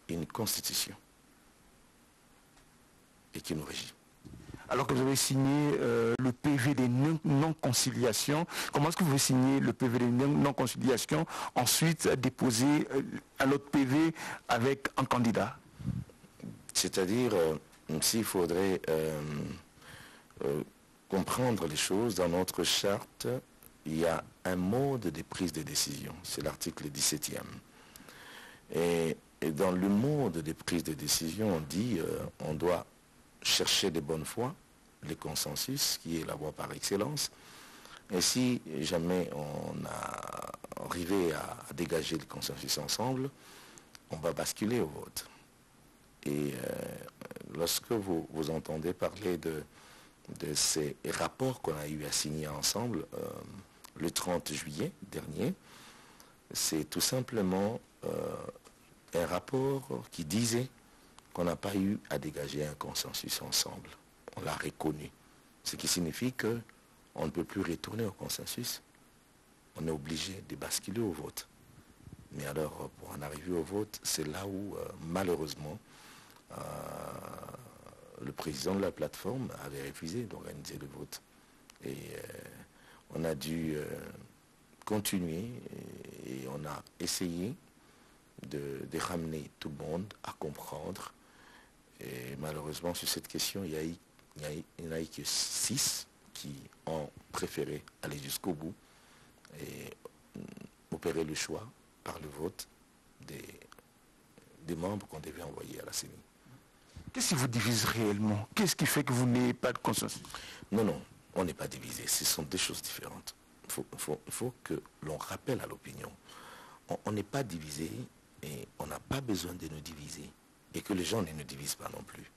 une constitution et qui nous régit. Alors que vous avez signé le PV des non-conciliations, comment est-ce que vous avez signé le PV des non-conciliations, ensuite déposer un autre PV avec un candidat? C'est-à-dire, s'il faudrait comprendre les choses, dans notre charte, il y a un mode de prise de décision, c'est l'article 17e. Et dans le mode de prise de décision, on dit on doit chercher de bonne foi, le consensus, qui est la voie par excellence. Et si jamais on a arrivé à dégager le consensus ensemble, on va basculer au vote. Et lorsque vous entendez parler de ces rapports qu'on a eu à signer ensemble le 30 juillet dernier, c'est tout simplement un rapport qui disait qu'on n'a pas eu à dégager un consensus ensemble. On l'a reconnu. Ce qui signifie qu'on ne peut plus retourner au consensus. On est obligé de basculer au vote. Mais alors, pour en arriver au vote, c'est là où, malheureusement, le président de la plateforme avait refusé d'organiser le vote. Et on a dû continuer et on a essayé de ramener tout le monde à comprendre. Et malheureusement, sur cette question, il n'y en a eu que 6 qui ont préféré aller jusqu'au bout et opérer le choix par le vote des membres qu'on devait envoyer à la CENI. Qu'est-ce qui vous divise réellement? Qu'est-ce qui fait que vous n'ayez pas de consensus? Non, on n'est pas divisé. Ce sont deux choses différentes. Il faut que l'on rappelle à l'opinion. On n'est pas divisé et on n'a pas besoin de nous diviser. Et que les gens ne nous divisent pas non plus.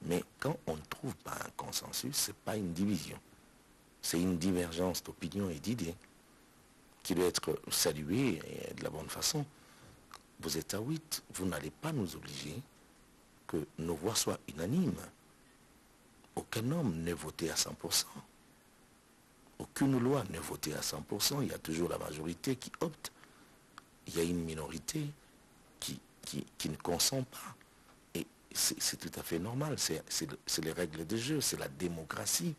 Mais quand on ne trouve pas un consensus, ce n'est pas une division. C'est une divergence d'opinion et d'idées qui doit être saluée et de la bonne façon. Vous êtes à 8, vous n'allez pas nous obliger que nos voix soient unanimes. Aucun homme n'est voté à 100%. Aucune loi n'est votée à 100%. Il y a toujours la majorité qui opte. Il y a une minorité qui ne consent pas. Et c'est tout à fait normal. C'est les règles de jeu, c'est la démocratie.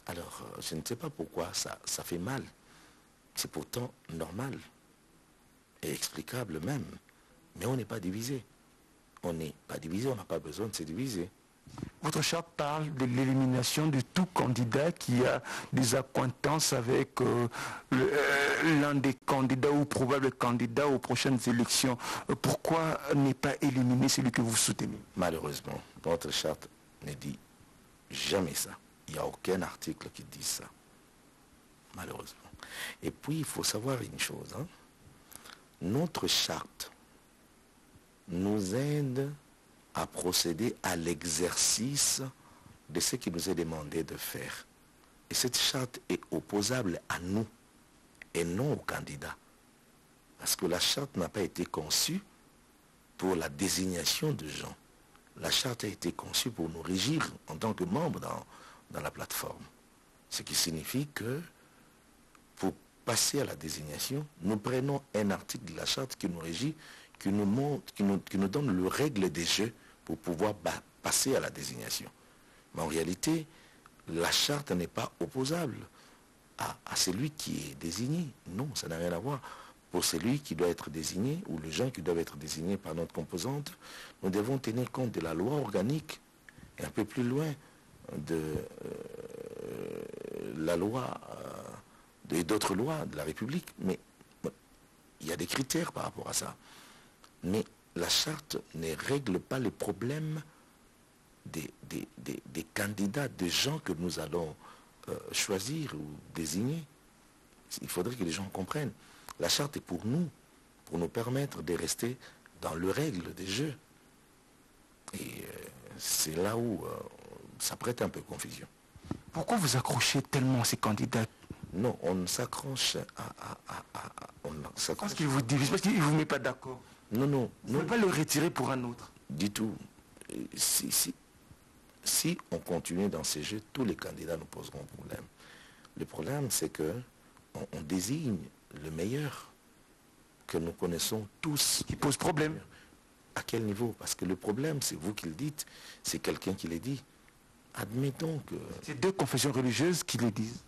Alors, je ne sais pas pourquoi ça fait mal. C'est pourtant normal et explicable même. Mais on n'est pas divisé. On n'est pas divisé, on n'a pas besoin de se diviser. Votre charte parle de l'élimination de tout candidat qui a des accointances avec l'un des candidats ou probables candidats aux prochaines élections. Pourquoi ne pas éliminer celui que vous soutenez? Malheureusement, notre charte ne dit jamais ça. Il n'y a aucun article qui dit ça. Malheureusement. Et puis, il faut savoir une chose. Notre charte nous aide à procéder à l'exercice de ce qui nous est demandé de faire. Et cette charte est opposable à nous et non aux candidats. Parce que la charte n'a pas été conçue pour la désignation de gens. La charte a été conçue pour nous régir en tant que membres dans la plateforme. Ce qui signifie que pour passer à la désignation, nous prenons un article de la charte qui nous régit, qui nous donne le règle des jeux pour pouvoir passer à la désignation. Mais en réalité, la charte n'est pas opposable à celui qui est désigné. Non, ça n'a rien à voir. Pour celui qui doit être désigné, ou les gens qui doivent être désignés par notre composante, nous devons tenir compte de la loi organique, et un peu plus loin de la loi, et d'autres lois de la République. Mais il y a des critères par rapport à ça. Mais la charte ne règle pas les problèmes des candidats, des gens que nous allons choisir ou désigner. Il faudrait que les gens comprennent. La charte est pour nous permettre de rester dans le règle des jeux. Et c'est là où ça prête un peu confusion. Pourquoi vous accrochez tellement à ces candidats? Non, on s'accroche Parce qu'ils vous divisent, parce qu'ils ne vous mettent pas d'accord. Non. Vous ne pouvez pas le retirer pour un autre. Du tout. Si on continue dans ces jeux, tous les candidats nous poseront problème. Le problème, c'est que on désigne le meilleur que nous connaissons tous. Qui pose problème. À quel niveau? Parce que le problème, c'est vous qui le dites, c'est quelqu'un qui le dit. Admettons que... C'est 2 confessions religieuses qui le disent.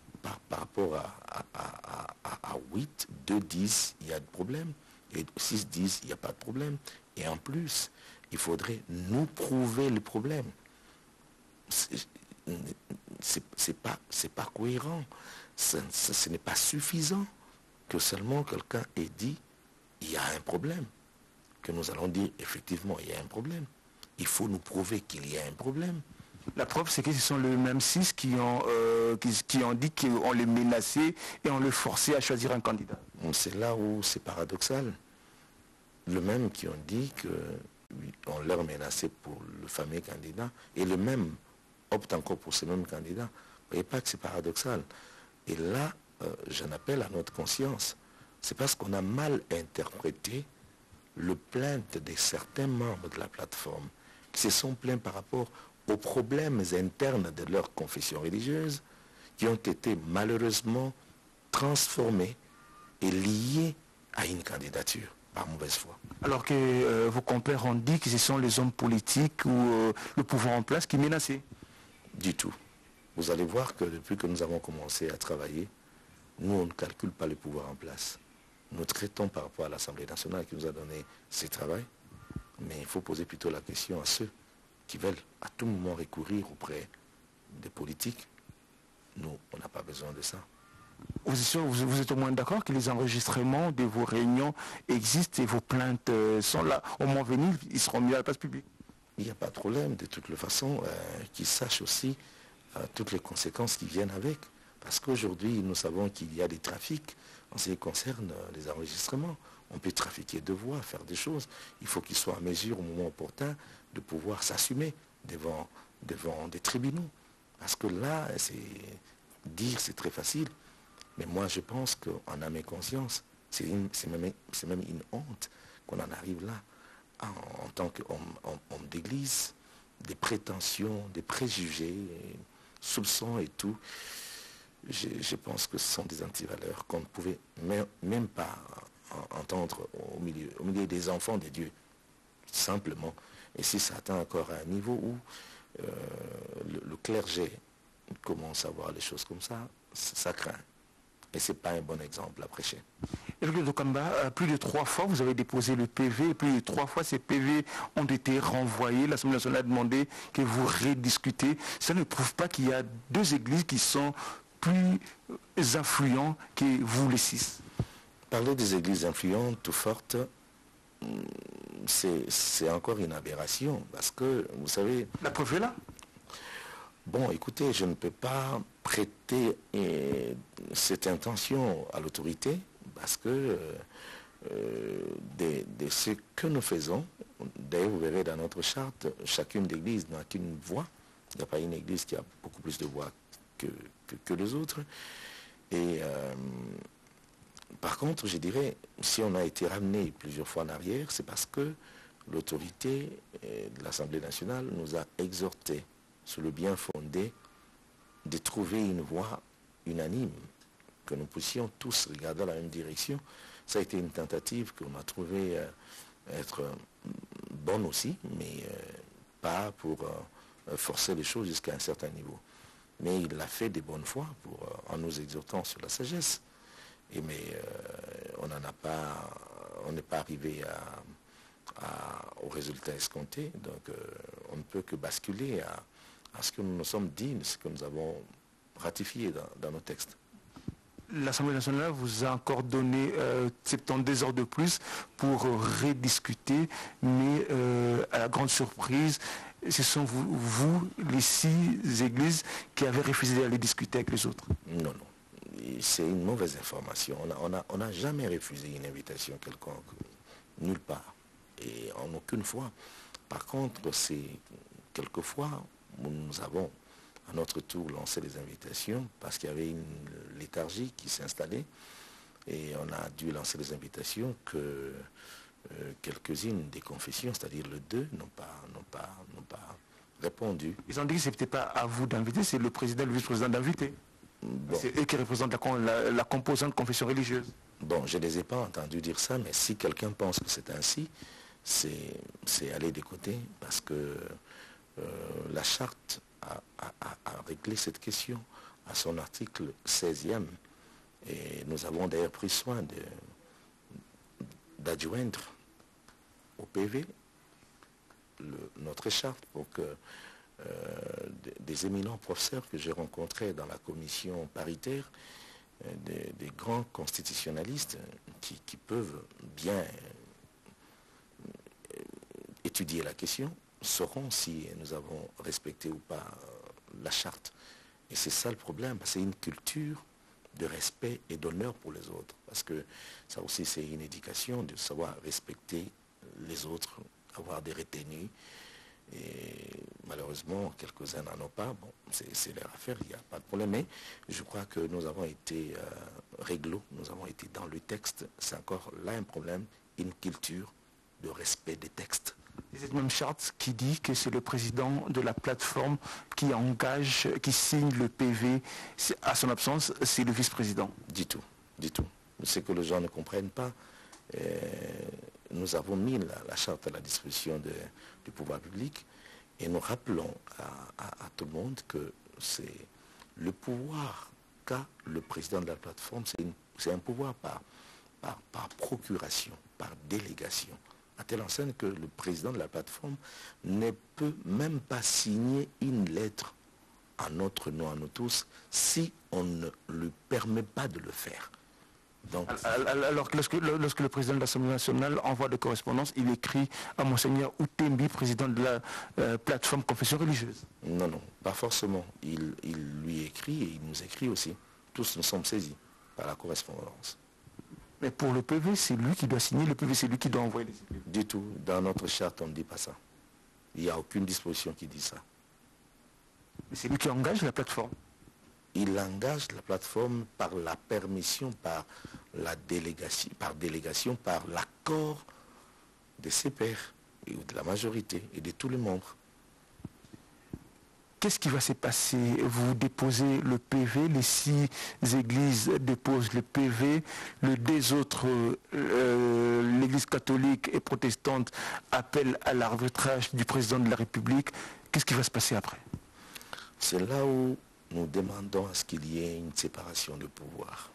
Par rapport à 8, 2 disent il y a de problème, et 6 disent il n'y a pas de problème. Et en plus, il faudrait nous prouver le problème. C'est pas cohérent. Ce n'est pas suffisant que seulement quelqu'un ait dit il y a un problème. Que nous allons dire effectivement il y a un problème. Il faut nous prouver qu'il y a un problème. La preuve, c'est que ce sont les mêmes 6 qui ont dit qu'on les menaçait et on les forçait à choisir un candidat. C'est là où c'est paradoxal. Le même qui ont dit qu'on leur menaçait pour le fameux candidat et le même opte encore pour ce même candidat. Vous voyez pas que c'est paradoxal. Et là, j'en appelle à notre conscience. C'est parce qu'on a mal interprété le plainte de certains membres de la plateforme qui se sont plaints par rapport aux problèmes internes de leur confession religieuse qui ont été malheureusement transformés et liés à une candidature par mauvaise foi. Alors que vos compères ont dit que ce sont les hommes politiques ou le pouvoir en place qui menaçaient. Du tout. Vous allez voir que depuis que nous avons commencé à travailler, nous, on ne calcule pas le pouvoir en place. Nous traitons par rapport à l'Assemblée nationale qui nous a donné ce travail, mais il faut poser plutôt la question à ceux qui veulent à tout moment recourir auprès des politiques. Nous, on n'a pas besoin de ça. Vous êtes au moins d'accord que les enregistrements de vos réunions existent et vos plaintes sont là. Au moment venu, ils seront mis à la place publique. Il n'y a pas de problème, de toute façon, qu'ils sachent aussi toutes les conséquences qui viennent avec. Parce qu'aujourd'hui, nous savons qu'il y a des trafics en ce qui concerne les enregistrements. On peut trafiquer de voix, faire des choses. Il faut qu'ils soient en mesure, au moment opportun, de pouvoir s'assumer devant des tribunaux. Parce que là, c'est très facile. Mais moi, je pense qu'en âme et conscience, c'est même une honte qu'on en arrive là, en tant qu'homme d'église, des prétentions, des préjugés, soupçons et tout. Je pense que ce sont des antivaleurs qu'on ne pouvait même pas entendre au milieu des enfants de Dieu, simplement. Et si ça atteint encore à un niveau où le clergé commence à voir les choses comme ça craint. Et ce n'est pas un bon exemple à prêcher. Éric Lokamba, plus de 3 fois, vous avez déposé le PV, et plus de 3 fois, ces PV ont été renvoyés. L'Assemblée nationale a demandé que vous rediscutez. Ça ne prouve pas qu'il y a 2 églises qui sont plus influentes que vous, les 6. Parler des églises influentes ou fortes, c'est encore une aberration. Parce que, vous savez... La preuve est là. Bon, écoutez, je ne peux pas prêter cette intention à l'autorité parce que de ce que nous faisons, d'ailleurs vous verrez dans notre charte, chacune d'église n'a qu'une voix. Il n'y a pas une église qui a beaucoup plus de voix que les autres. Et par contre, je dirais, si on a été ramené plusieurs fois en arrière, c'est parce que l'autorité de l'Assemblée nationale nous a exhortés sur le bien fondé de trouver une voie unanime, que nous puissions tous regarder dans la même direction. Ça a été une tentative qu'on a trouvée être bonne aussi, mais pas pour forcer les choses jusqu'à un certain niveau. Mais il l'a fait de bonne foi en nous exhortant sur la sagesse. Mais on n'est pas arrivé au résultat escompté, donc on ne peut que basculer à ce que nous nous sommes dit, ce que nous avons ratifié dans nos textes. L'Assemblée nationale vous a encore donné 72 heures de plus pour rediscuter, mais à la grande surprise, ce sont vous, les 6 églises, qui avez refusé d'aller discuter avec les autres. Non. C'est une mauvaise information. On n'a jamais refusé une invitation quelconque, nulle part, et en aucune fois. Par contre, c'est quelquefois, nous avons à notre tour lancé des invitations parce qu'il y avait une léthargie qui s'installait et on a dû lancer des invitations que quelques-unes des confessions, c'est-à-dire les 2, n'ont pas répondu. Ils ont dit que ce n'était pas à vous d'inviter, c'est le président et le vice-président d'inviter. Bon. C'est eux qui représentent la composante confession religieuse. Bon, je ne les ai pas entendus dire ça, mais si quelqu'un pense que c'est ainsi, c'est aller de côté parce que la charte a réglé cette question à son article 16e. Et nous avons d'ailleurs pris soin d'adjoindre au PV notre charte pour que des éminents professeurs que j'ai rencontrés dans la commission paritaire, des grands constitutionnalistes qui peuvent bien étudier la question, sauront si nous avons respecté ou pas la charte. Et c'est ça le problème, c'est une culture de respect et d'honneur pour les autres. Parce que ça aussi, c'est une éducation de savoir respecter les autres, avoir des retenues. Et malheureusement, quelques-uns n'en ont pas. Bon, c'est leur affaire, il n'y a pas de problème. Mais je crois que nous avons été réglo, nous avons été dans le texte. C'est encore là un problème, une culture de respect des textes. Et cette même charte qui dit que c'est le président de la plateforme qui engage, qui signe le PV. À son absence, c'est le vice-président. Du tout, du tout. Ce que les gens ne comprennent pas, nous avons mis la charte à la disposition du pouvoir public et nous rappelons à tout le monde que c'est le pouvoir qu'a le président de la plateforme, c'est un pouvoir par procuration, par délégation. À telle enseigne que le président de la plateforme ne peut même pas signer une lettre en notre nom, à nous tous, si on ne lui permet pas de le faire. Donc, alors que lorsque le président de l'Assemblée nationale envoie de correspondance, il écrit à Monseigneur Outembi, président de la plateforme confession religieuse. Non, non, pas forcément. Il lui écrit et il nous écrit aussi. Tous nous sommes saisis par la correspondance. Mais pour le PV, c'est lui qui doit signer, le PV, c'est lui qui doit envoyer les PV. Du tout. Dans notre charte, on ne dit pas ça. Il n'y a aucune disposition qui dit ça. Mais c'est lui qui engage la plateforme. Il engage la plateforme par la permission, par la délégation, par l'accord de ses pairs, et de la majorité et de tous les membres. Qu'est-ce qui va se passer? Vous déposez le PV, les 6 églises déposent le PV, les 2 autres, l'église catholique et protestante, appellent à l'arbitrage du président de la République. Qu'est-ce qui va se passer après? C'est là où nous demandons à ce qu'il y ait une séparation de pouvoir,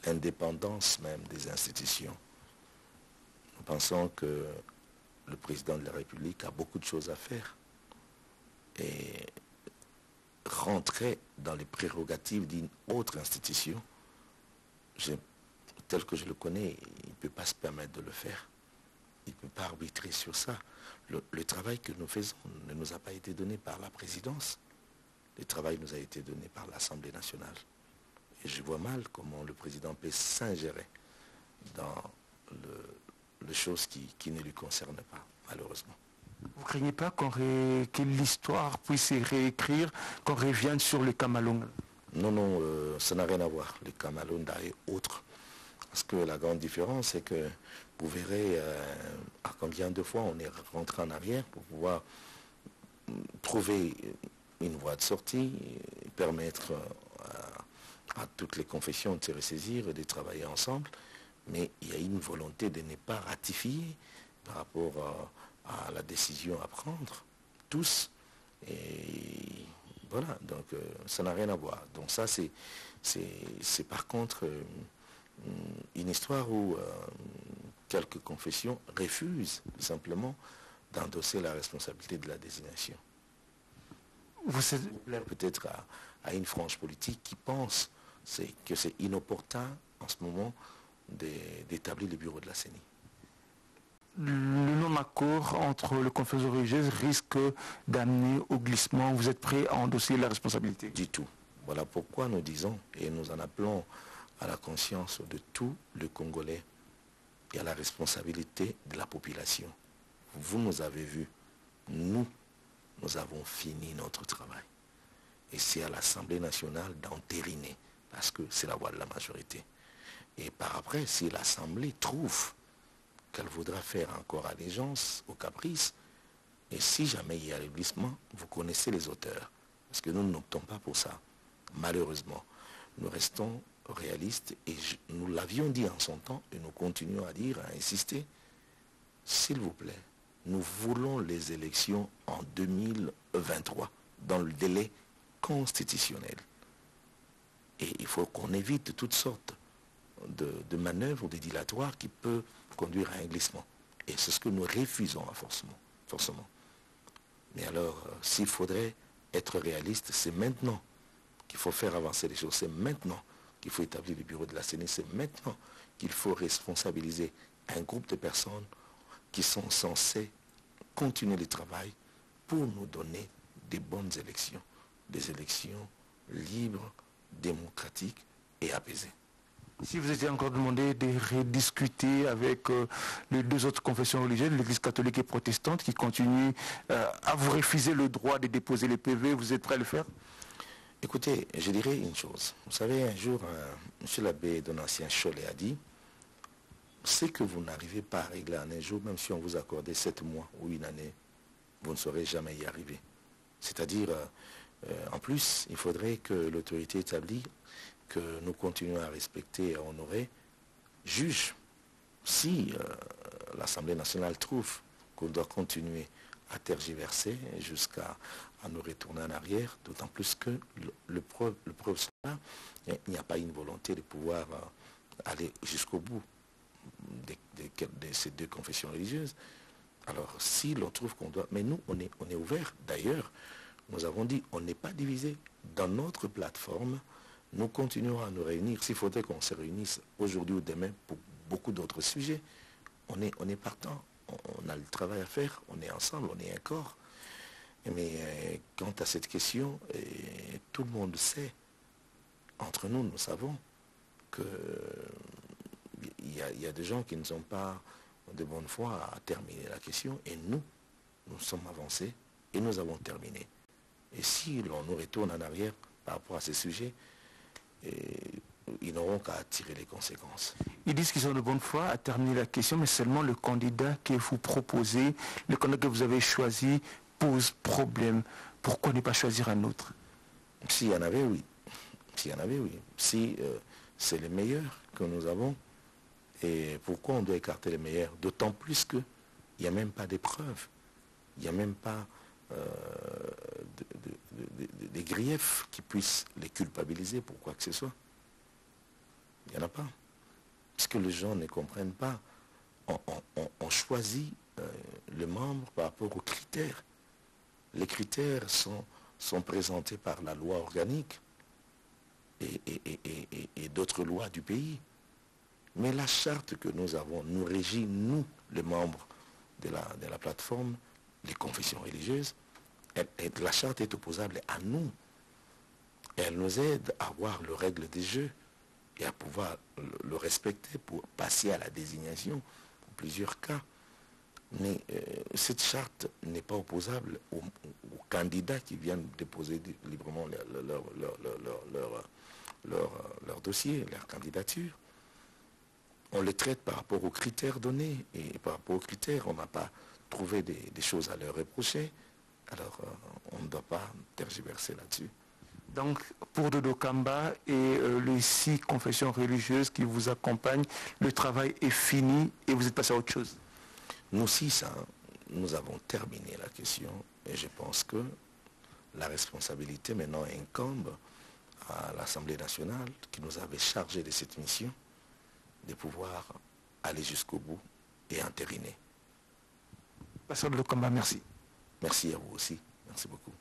l'indépendance même des institutions. Nous pensons que le président de la République a beaucoup de choses à faire et rentrer dans les prérogatives d'une autre institution, tel que je le connais, il ne peut pas se permettre de le faire. Il ne peut pas arbitrer sur ça. Le travail que nous faisons ne nous a pas été donné par la présidence. Le travail nous a été donné par l'Assemblée nationale. Et je vois mal comment le président peut s'ingérer dans les choses qui ne lui concernent pas, malheureusement. Vous ne craignez pas que l'histoire puisse se réécrire, qu'on revienne sur le Kamalonga? Non, non, ça n'a rien à voir. Le Kamalonga est autre. Parce que la grande différence, c'est que vous verrez à combien de fois on est rentré en arrière pour pouvoir trouver une voie de sortie, et permettre à toutes les confessions de se ressaisir et de travailler ensemble. Mais il y a une volonté de ne pas ratifier par rapport à la décision à prendre, tous. Et voilà, donc ça n'a rien à voir. Donc ça, c'est par contre une histoire où quelques confessions refusent simplement d'endosser la responsabilité de la désignation. Vous êtes peut-être à une frange politique qui pense que c'est inopportun en ce moment d'établir le bureau de la CENI. Le non-accord entre les confessions religieuses risque d'amener au glissement. Vous êtes prêt à endosser la responsabilité? Du tout. Voilà pourquoi nous disons et nous en appelons à la conscience de tous les Congolais et à la responsabilité de la population. Vous nous avez vus, nous avons fini notre travail. Et c'est à l'Assemblée nationale d'entériner, parce que c'est la voix de la majorité. Et par après, si l'Assemblée trouve qu'elle voudra faire encore allégeance au caprice, et si jamais il y a le glissement, vous connaissez les auteurs, parce que nous n'optons pas pour ça. Malheureusement, nous restons réalistes et nous l'avions dit en son temps et nous continuons à dire, à insister, s'il vous plaît, nous voulons les élections en 2023, dans le délai constitutionnel. Et il faut qu'on évite toutes sortes de manœuvres ou de dilatoires qui peuvent conduire à un glissement. Et c'est ce que nous refusons forcément. Mais alors, s'il faudrait être réaliste, c'est maintenant qu'il faut faire avancer les choses. C'est maintenant qu'il faut établir le bureau de la CENI. C'est maintenant qu'il faut responsabiliser un groupe de personnes qui sont censées continuer le travail pour nous donner des bonnes élections. Des élections libres, démocratiques et apaisées. Si vous étiez encore demandé de rediscuter avec les deux autres confessions religieuses, l'Église catholique et protestante, qui continuent à vous refuser le droit de déposer les PV, vous êtes prêt à le faire? Écoutez, je dirais une chose. Vous savez, un jour, M. l'abbé Donatien Cholet a dit, ce que vous n'arrivez pas à régler en un jour, même si on vous accordait 7 mois ou une année, vous ne saurez jamais y arriver. C'est-à-dire, en plus, il faudrait que l'autorité établie, que nous continuons à respecter et à honorer, juge si l'Assemblée nationale trouve qu'on doit continuer à tergiverser jusqu'à nous retourner en arrière, d'autant plus que le preuve cela, il n'y a pas une volonté de pouvoir aller jusqu'au bout de ces deux confessions religieuses. Alors, si l'on trouve qu'on doit... Mais nous, on est ouvert. D'ailleurs, nous avons dit, on n'est pas divisé. Dans notre plateforme, nous continuerons à nous réunir. S'il faudrait qu'on se réunisse aujourd'hui ou demain pour beaucoup d'autres sujets, on est partant. On a le travail à faire, on est ensemble, on est un corps. Mais quant à cette question, tout le monde sait, entre nous, nous savons qu'il y a des gens qui ne sont pas de bonne foi à terminer la question, et nous sommes avancés et nous avons terminé. Et si l'on nous retourne en arrière par rapport à ces sujets, ils n'auront qu'à tirer les conséquences. Ils disent qu'ils sont de bonne foi à terminer la question, mais seulement le candidat que vous proposez, le candidat que vous avez choisi, pose problème. Pourquoi ne pas choisir un autre? S'il y en avait, oui. S'il y en avait, oui. Si c'est les meilleurs que nous avons, et pourquoi on doit écarter les meilleurs? D'autant plus qu'il n'y a même pas d'épreuve. Il n'y a même pas des griefs qui puissent les culpabiliser pour quoi que ce soit. Il n'y en a pas. Parce que les gens ne comprennent pas. On choisit le membre par rapport aux critères. Les critères sont présentés par la loi organique et d'autres lois du pays. Mais la charte que nous avons nous régit, nous, les membres de la plateforme, les confessions religieuses. La charte est opposable à nous. Elle nous aide à voir les règles des jeux et à pouvoir le respecter pour passer à la désignation pour plusieurs cas. Mais cette charte n'est pas opposable aux candidats qui viennent déposer librement leur dossier, leur candidature. On les traite par rapport aux critères donnés, et par rapport aux critères, on n'a pas trouvé des choses à leur reprocher. Alors, on ne doit pas tergiverser là-dessus. Donc, pour Dodo Kamba et les 6 confessions religieuses qui vous accompagnent, le travail est fini et vous êtes passé à autre chose? Nous 6, nous avons terminé la question et je pense que la responsabilité maintenant incombe à l'Assemblée nationale qui nous avait chargé de cette mission de pouvoir aller jusqu'au bout et entériner. Pasteur Dodo Kamba, merci. Merci à vous aussi. Merci beaucoup.